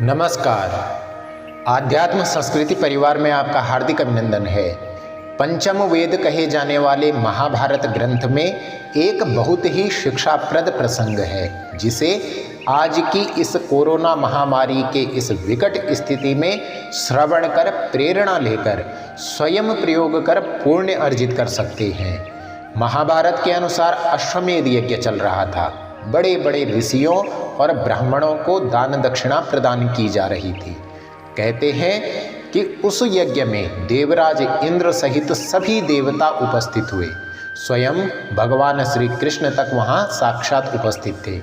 नमस्कार। आध्यात्म संस्कृति परिवार में आपका हार्दिक अभिनंदन है। पंचम वेद कहे जाने वाले महाभारत ग्रंथ में एक बहुत ही शिक्षाप्रद प्रसंग है, जिसे आज की इस कोरोना महामारी के इस विकट स्थिति में श्रवण कर प्रेरणा लेकर स्वयं प्रयोग कर पुण्य अर्जित कर सकते हैं। महाभारत के अनुसार अश्वमेध यज्ञ चल रहा था। बड़े बड़े ऋषियों और ब्राह्मणों को दान दक्षिणा प्रदान की जा रही थी। कहते हैं कि उस यज्ञ में देवराज इंद्र सहित सभी देवता उपस्थित हुए। स्वयं भगवान श्री कृष्ण तक वहाँ साक्षात उपस्थित थे।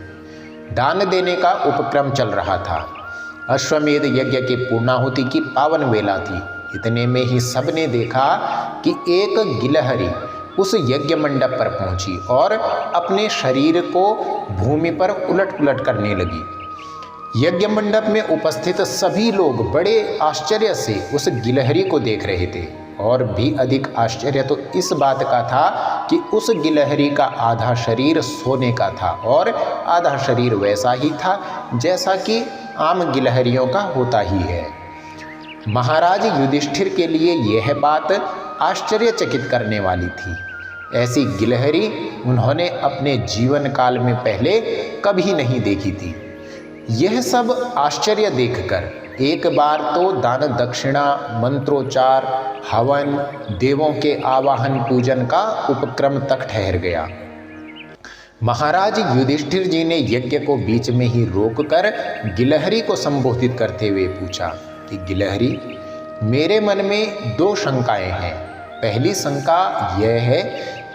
दान देने का उपक्रम चल रहा था। अश्वमेध यज्ञ की पूर्णाहुति की पावन वेला थी। इतने में ही सबने देखा कि एक गिलहरी उस यज्ञ मंडप पर पहुंची और अपने शरीर को भूमि पर उलट पुलट करने लगी। यज्ञ मंडप में उपस्थित सभी लोग बड़े आश्चर्य से उस गिलहरी को देख रहे थे। और भी अधिक आश्चर्य तो इस बात का था कि उस गिलहरी का आधा शरीर सोने का था और आधा शरीर वैसा ही था जैसा कि आम गिलहरियों का होता ही है। महाराज युधिष्ठिर के लिए यह बात आश्चर्यचकित करने वाली थी। ऐसी गिलहरी उन्होंने अपने जीवन काल में पहले कभी नहीं देखी थी। यह सब आश्चर्य देखकर एक बार तो दान दक्षिणा, मंत्रोच्चार, हवन, देवों के आवाहन पूजन का उपक्रम तक ठहर गया। महाराज युधिष्ठिर जी ने यज्ञ को बीच में ही रोककर गिलहरी को संबोधित करते हुए पूछा कि गिलहरी, मेरे मन में दो शंकाएं हैं। पहली शंका यह है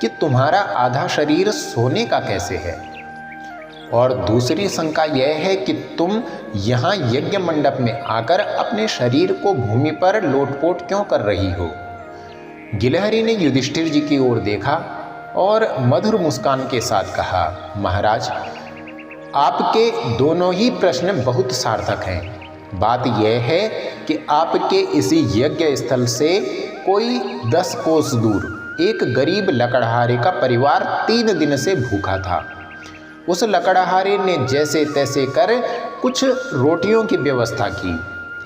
कि तुम्हारा आधा शरीर सोने का कैसे है, और दूसरी शंका यह है कि तुम यहाँ यज्ञ मंडप में आकर अपने शरीर को भूमि पर लोटपोट क्यों कर रही हो। गिलहरी ने युधिष्ठिर जी की ओर देखा और मधुर मुस्कान के साथ कहा, महाराज, आपके दोनों ही प्रश्न बहुत सार्थक हैं। बात यह है कि आपके इसी यज्ञ स्थल से कोई 10 कोस दूर एक गरीब लकड़हारे का परिवार 3 दिन से भूखा था। उस लकड़हारे ने जैसे तैसे कर कुछ रोटियों की व्यवस्था की।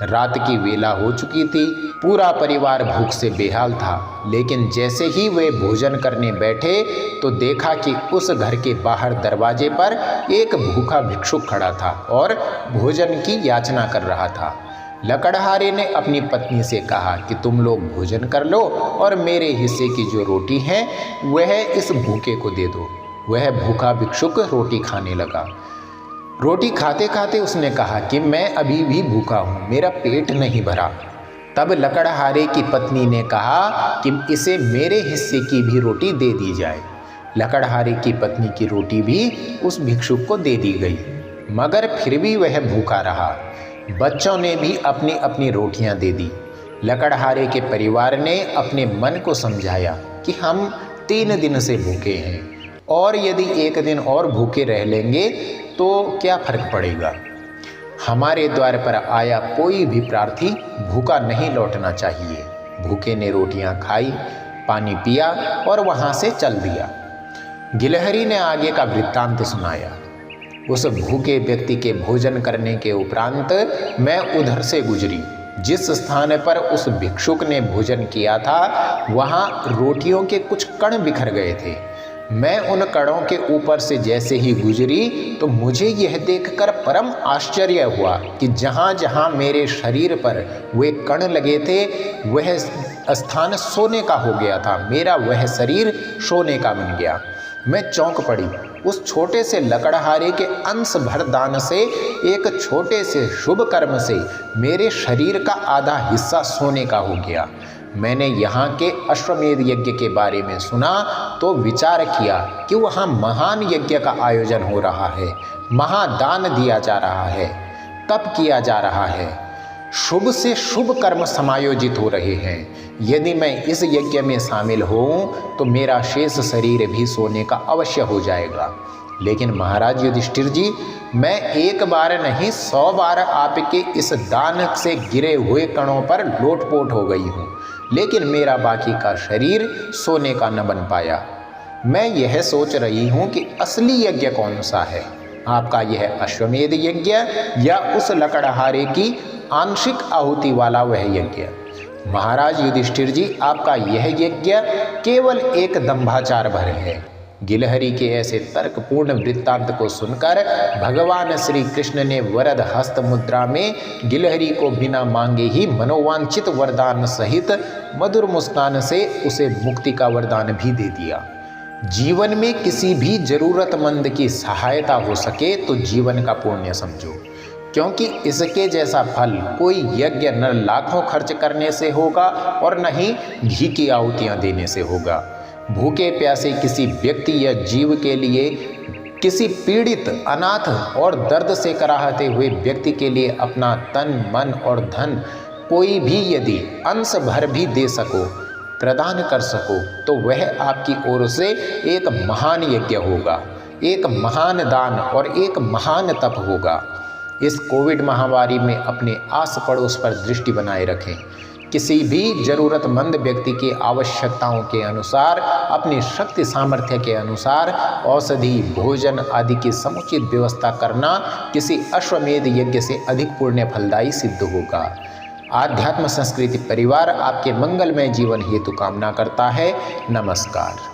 रात की वेला हो चुकी थी। पूरा परिवार भूख से बेहाल था। लेकिन जैसे ही वे भोजन करने बैठे तो देखा कि उस घर के बाहर दरवाजे पर एक भूखा भिक्षुक खड़ा था और भोजन की याचना कर रहा था। लकड़हारे ने अपनी पत्नी से कहा कि तुम लोग भोजन कर लो और मेरे हिस्से की जो रोटी है वह इस भूखे को दे दो। वह भूखा भिक्षुक रोटी खाने लगा। रोटी खाते खाते उसने कहा कि मैं अभी भी भूखा हूँ, मेरा पेट नहीं भरा। तब लकड़हारे की पत्नी ने कहा कि इसे मेरे हिस्से की भी रोटी दे दी जाए। लकड़हारे की पत्नी की रोटी भी उस भिक्षुक को दे दी गई, मगर फिर भी वह भूखा रहा। बच्चों ने भी अपनी अपनी रोटियां दे दी। लकड़हारे के परिवार ने अपने मन को समझाया कि हम 3 दिन से भूखे हैं और यदि एक दिन और भूखे रह लेंगे तो क्या फर्क पड़ेगा। हमारे द्वार पर आया कोई भी प्रार्थी भूखा नहीं लौटना चाहिए। भूखे ने रोटियां खाई, पानी पिया और वहां से चल दिया। गिलहरी ने आगे का वृत्तांत सुनाया। उस भूखे व्यक्ति के भोजन करने के उपरांत मैं उधर से गुजरी। जिस स्थान पर उस भिक्षुक ने भोजन किया था वहाँ रोटियों के कुछ कण बिखर गए थे। मैं उन कणों के ऊपर से जैसे ही गुजरी तो मुझे यह देखकर परम आश्चर्य हुआ कि जहाँ जहाँ मेरे शरीर पर वे कण लगे थे वह स्थान सोने का हो गया था। मेरा वह शरीर सोने का बन गया। मैं चौंक पड़ी। उस छोटे से लकड़हारे के अंश भर दान से, एक छोटे से शुभ कर्म से मेरे शरीर का आधा हिस्सा सोने का हो गया। मैंने यहाँ के अश्वमेध यज्ञ के बारे में सुना तो विचार किया कि वहाँ महान यज्ञ का आयोजन हो रहा है, महादान दिया जा रहा है। कब किया जा रहा है? शुभ से शुभ कर्म समायोजित हो रहे हैं। यदि मैं इस यज्ञ में शामिल हूँ तो मेरा शेष शरीर भी सोने का अवश्य हो जाएगा। लेकिन महाराज युधिष्ठिर जी, मैं एक बार नहीं 100 बार आपके इस दान से गिरे हुए कणों पर लोटपोट हो गई हूँ, लेकिन मेरा बाकी का शरीर सोने का न बन पाया। मैं यह सोच रही हूँ कि असली यज्ञ कौन सा है। आपका यह अश्वमेध यज्ञ या उस लकड़हारे की आंशिक आहुति वाला वह यज्ञ। महाराज युधिष्ठिर जी, आपका यह यज्ञ केवल एक दंभाचार भर है। गिलहरी के ऐसे तर्कपूर्ण वृत्तांत को सुनकर भगवान श्री कृष्ण ने वरद हस्त मुद्रा में गिलहरी को बिना मांगे ही मनोवांछित वरदान सहित मधुर मुस्कान से उसे मुक्ति का वरदान भी दे दिया। जीवन में किसी भी जरूरतमंद की सहायता हो सके तो जीवन का पुण्य समझो, क्योंकि इसके जैसा फल कोई यज्ञ न लाखों खर्च करने से होगा और न ही घी की आहुतियाँ देने से होगा। भूखे प्यासे किसी व्यक्ति या जीव के लिए, किसी पीड़ित, अनाथ और दर्द से कराहते हुए व्यक्ति के लिए अपना तन, मन और धन कोई भी यदि अंश भर भी दे सको, प्रदान कर सको, तो वह आपकी ओर से एक महान यज्ञ होगा, एक महान दान और एक महान तप होगा। इस कोविड महामारी में अपने आस पड़ोस पर दृष्टि बनाए रखें। किसी भी जरूरतमंद व्यक्ति की आवश्यकताओं के अनुसार, अपनी शक्ति सामर्थ्य के अनुसार औषधि, भोजन आदि की समुचित व्यवस्था करना किसी अश्वमेध यज्ञ से अधिक पुण्य फलदायी सिद्ध होगा। आध्यात्म संस्कृति परिवार आपके मंगलमय जीवन हेतु कामना करता है। नमस्कार।